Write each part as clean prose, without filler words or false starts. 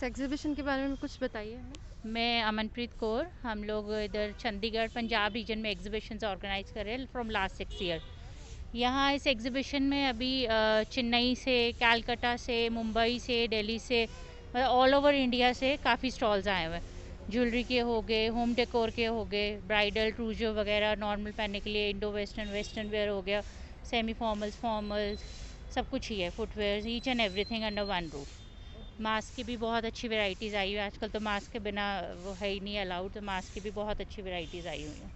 इस एग्जीबिशन के बारे में कुछ बताइए हमें। मैं अमनप्रीत कौर, हम लोग इधर चंडीगढ़ पंजाब रीजन में एग्जीबिशंस ऑर्गेनाइज कर रहे हैं फ्रॉम लास्ट 6 ईयर। यहाँ इस एग्जीबिशन में अभी चेन्नई से, कलकत्ता से, मुंबई से, दिल्ली से, मतलब ऑल ओवर इंडिया से काफ़ी स्टॉल्स आए हुए हैं। ज्वेलरी के हो गए, होम डेकोर के हो गए, ब्राइडल ट्रूजो वगैरह नॉर्मल पहनने के लिए, इंडो वेस्टर्न वेस्टर्न वेयर हो गया, सेमी फॉर्मल्स फॉर्मल्स, सब कुछ ही है, footwear, each and everything under one roof. Mask की भी बहुत अच्छी वैरायटीज़ आई हुई है, आजकल तो मास्क के बिना वो है ही नहीं अलाउड, तो मास्क की भी बहुत अच्छी वैरायटीज़ आई हुई हैं।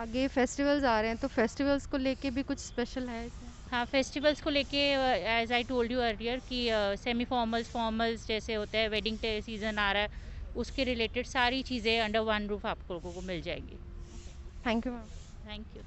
आगे फेस्टिवल्स आ रहे हैं तो फेस्टिवल्स को लेके भी कुछ स्पेशल है इसमें? हाँ, फेस्टिवल्स को लेके as I told you earlier कि सेमी फॉर्मल्स फॉर्मल्स जैसे होते हैं, वेडिंग सीजन आ रहा है, उसके रिलेटेड सारी चीज़ें अंडर वन रूफ आप लोगों को मिल जाएगी। Thank you ma'am. Thank you.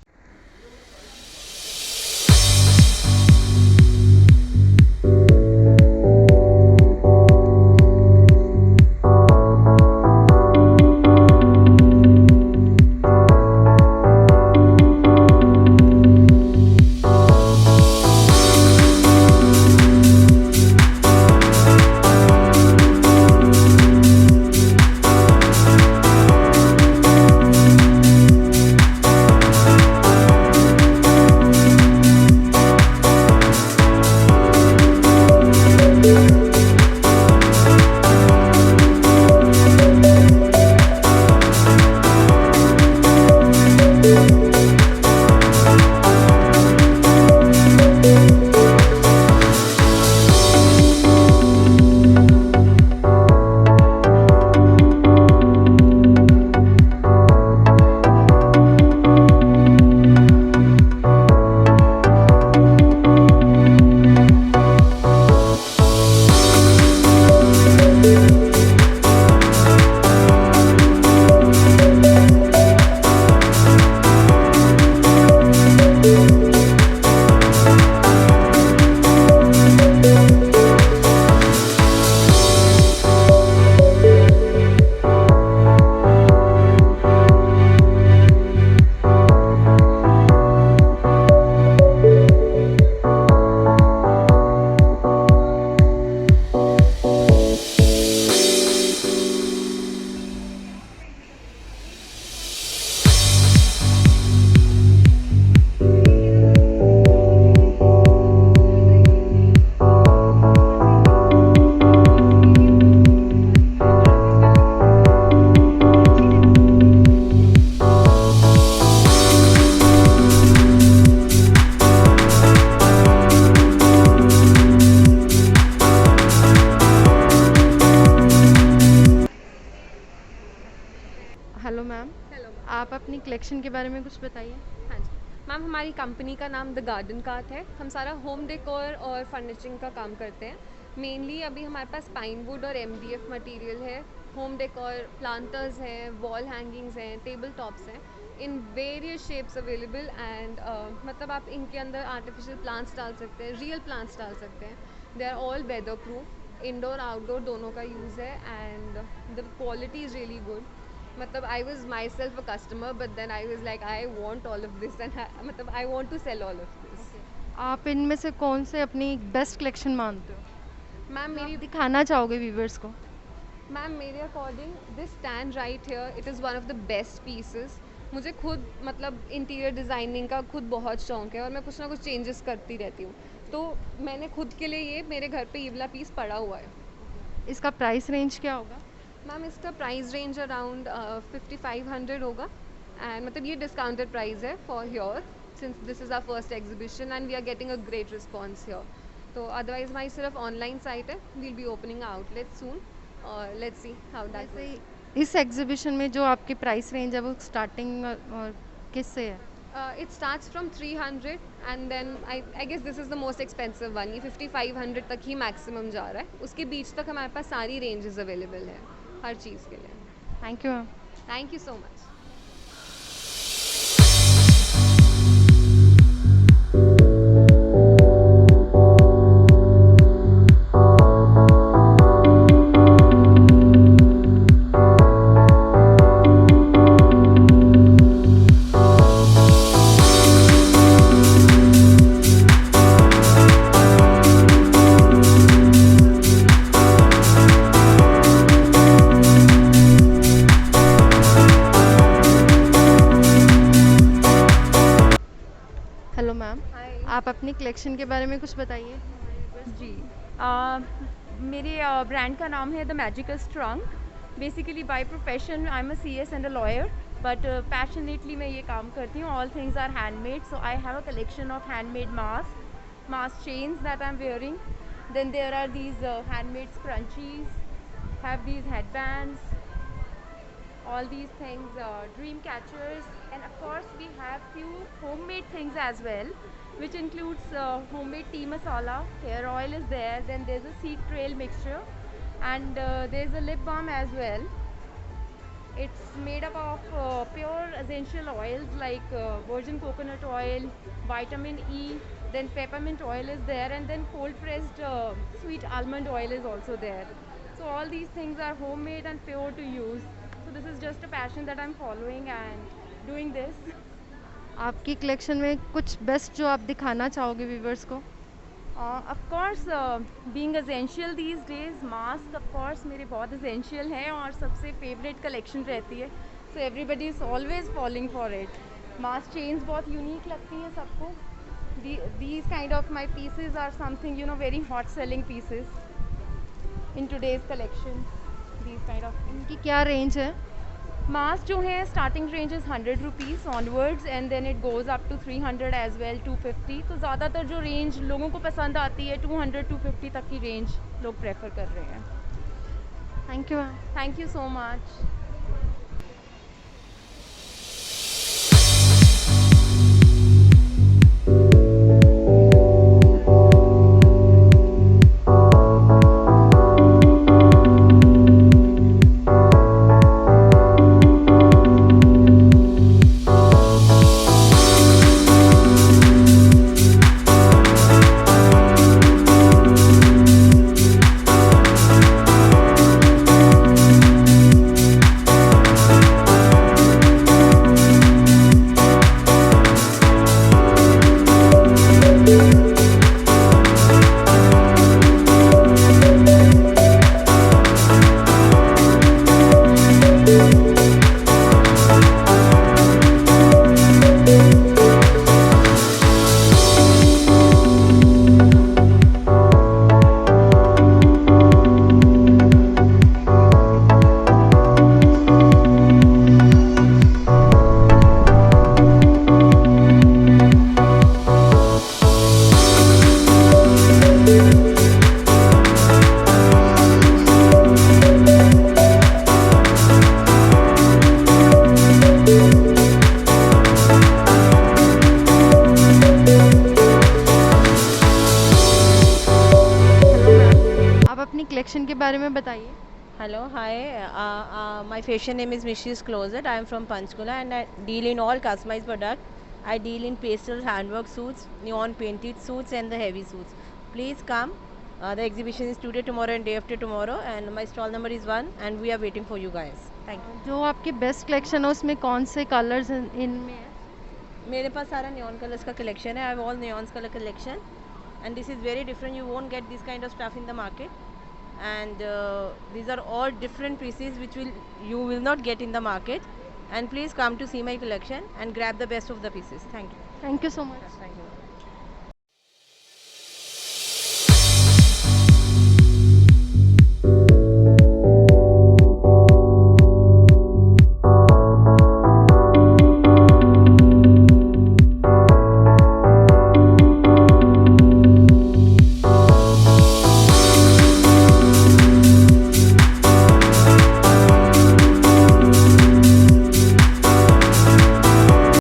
Hello ma'am, hello ma'am. आप अपनी कलेक्शन के बारे में कुछ बताइए। हाँ जी मैम, हमारी कंपनी का नाम द गार्डन कार्ट है। हम सारा होम डेकोर और फर्निशिंग का काम करते हैं। मेनली अभी हमारे पास पाइन वुड और MDF मटेरियल है। होम डेकोर प्लांटर्स हैं, वॉल हैंगिंग्स हैं, टेबल टॉप्स हैं, in various shapes available. And मतलब आप इनके अंदर आर्टिफिशियल प्लांट्स डाल सकते हैं, रियल प्लांट्स डाल सकते हैं। They are all weather proof, indoor outdoor दोनों का यूज़ है। And the quality is really good. मतलब I was myself a customer, but then I was like I want all of this and मतलब I want to sell all of this. आप इनमें से कौन से अपनी best collection मानते हो, मैम जो आप मेरी दिखाना चाहोगे व्यूवर्स को? मैम मेरे according this stand right here, it is one of the best pieces. मुझे खुद मतलब इंटीरियर डिज़ाइनिंग का खुद बहुत शौक है और मैं कुछ ना कुछ चेंजेस करती रहती हूँ। तो मैंने खुद के लिए ये मेरे घर पे ये वाला पीस पड़ा हुआ है। इसका प्राइस रेंज क्या होगा? मैम इसका प्राइस रेंज अराउंड 5500 होगा। एंड मतलब ये डिस्काउंटेड प्राइस है for your, since this is our first exhibition and we are getting a great response here. तो अदरवाइज हमारी सिर्फ ऑनलाइन साइट है, we'll be opening outlet soon और लेट्स सी हाउ दैट वैसे goes. इस exhibition में जो आपकी प्राइस रेंज है वो स्टार्टिंग और किससे है? It starts from 300 and then I guess this is the most expensive one। ये 5500 तक ही मैक्सिमम जा रहा है। उसके बीच तक हमारे पास सारी रेंजेस अवेलेबल है हर चीज़ के लिए। Thank you ma'am. Thank you so much. आप अपनी कलेक्शन के बारे में कुछ बताइए। जी मेरे ब्रांड का नाम है the magical strung. Basically by profession I am a CS and a lawyer, but passionately मैं ये काम करती हूँ। All things are handmade, so I have a collection of handmade mask chains that I'm wearing. Then there are these handmade scrunchies, have these headbands, all these things, dream catchers, and of course we have few homemade things as well, which includes homemade tea masala, hair oil is there, then there's a seed trail mixture, and there's a lip balm as well. It's made up of pure essential oils like virgin coconut oil, vitamin E, then peppermint oil is there, and then cold pressed sweet almond oil is also there. So all these things are homemade and pure to use. So this is just a passion that I'm following and doing this. आपकी collection में कुछ best जो आप दिखाना चाहोगे viewers को? Of course, being essential these days, mask of course मेरे बहुत essential हैं और सबसे favorite collection रहती है. So everybody is always falling for it. Mask chains बहुत unique लगती हैं सबको. These kind of my pieces are something very hot selling pieces in today's collection. These kind of things. इनकी क्या रेंज है? Mask जो है starting range is 100 rupees onwards, and then it goes up to 300 as well, 250. तो ज़्यादातर जो range लोगों को पसंद आती है 200-250 तक की रेंज लोग प्रेफर कर रहे हैं. Thank you ma'am. Thank you so much. Collection के बारे में बताइए। Hello, hi. My fashion name is Mishri's Closet. I am from Panchkula and I deal in all customized product. I deal in pastel handwork suits, neon painted suits and the heavy suits. Please come. The exhibition is today, tomorrow and day after tomorrow, and my stall number is 1 and we are waiting for you guys. Thank you. जो आपके best collection है उसमें कौन से colours इनमें है? मेरे पास सारा neon colors का collection है. I have all neon color collection and this is very different. You won't get this kind of stuff in the market. And these are all different pieces which you will not get in the market, and please come to see my collection and grab the best of the pieces. Thank you. Thank you so much. Thank you.